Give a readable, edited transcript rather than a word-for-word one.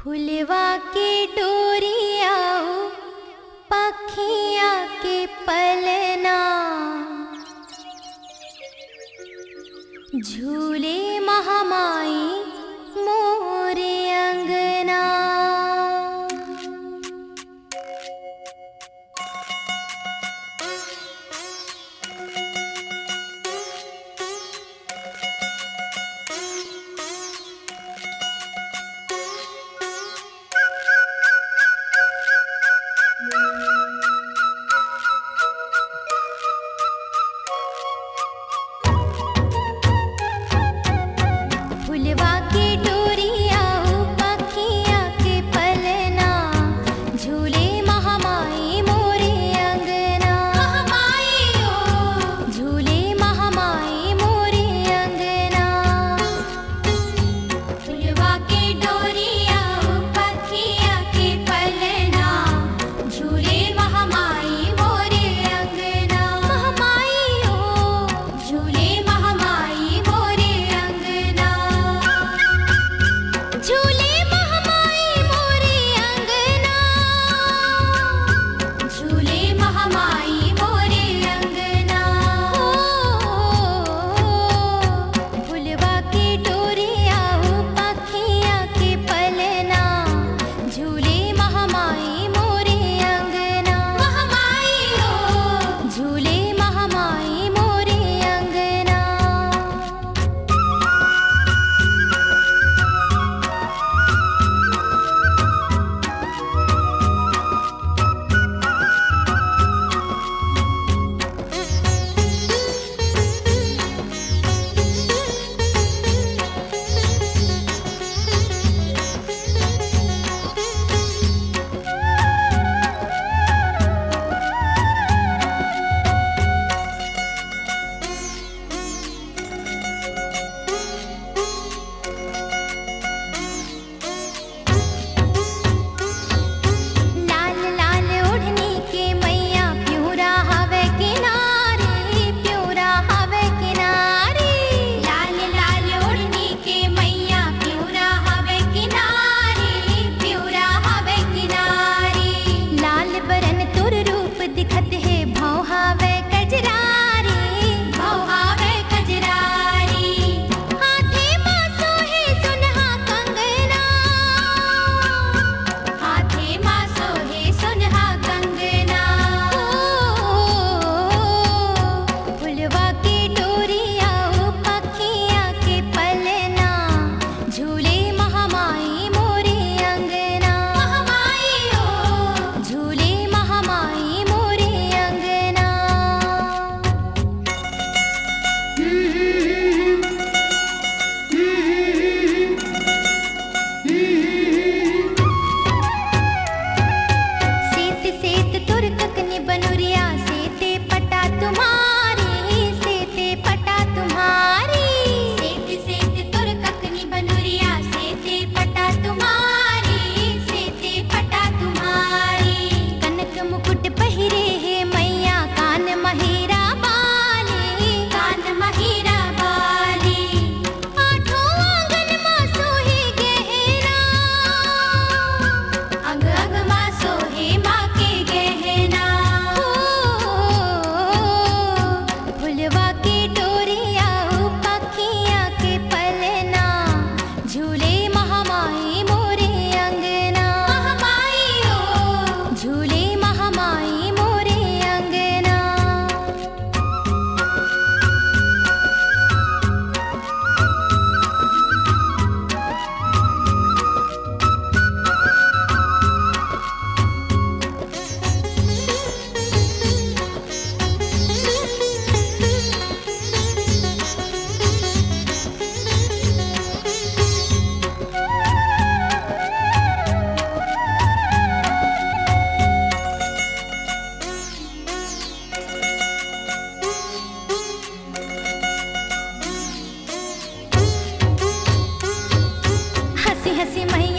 फुलवा के डोरियाओ पखिया के पलना झूले महामाई मोरे अंगना। फुलवा के डोरियाओ पखिया के पलना झूले महामाई मोरे अंगना। झूले महामाई मोरे अंगना। फुलवा के डोरियाओ पखिया के पलना झूले महामाई मोरे अंगना। झूले महामाई मोरे अंगना। झूले महामाई मोरे अंगना। झूले महामाई मोरे अंगना। फुलवा के डोरियाओ पखिया के पलना झूले महामाई मोरे अंगना। झूले महामाई मोरे अंगना। लाल लाल ओढ़नी के मैया प्यूरा हवे किनारे। प्यूरा हवे किनारे। लाल लाल ओढ़नी के मैया प्यूरा हवे किनारे। प्यूरा हवे किनारे। लाल बरन तुर रूप दिखत है भौ हवे कजरारी। भौ हवे कजरारी। हाथे मां सोहे सुनहा कंगना। हाथे मां सोहे सुनहा कंगना। फुलवा के डोरियाओ पखिया के पलना झूले महामाई मोरे अंगना। झूले महामाई मोरे अंगना। सेत सेत तुर ककनी बनुरिया सेते पटा तुम्हारी। सेते पटा तुम्हारी। सेत सेत तुर ककनी बनुरिया सेते पटा तुम्हारी। सेते पटा तुम्हारी। कनक मुकुट पहिरे है मैया कान महीरा बाली। कान महीरा बाली। आठों आंगन मां सोहे गहना। अंग अंग मां सोहे मां के गहना। फुलवा के डोरियाओ पखिया के पलना झूले महामाई मोरे अंगना। झूले महामाई मोरे अंगना। हंसी हंसी मैया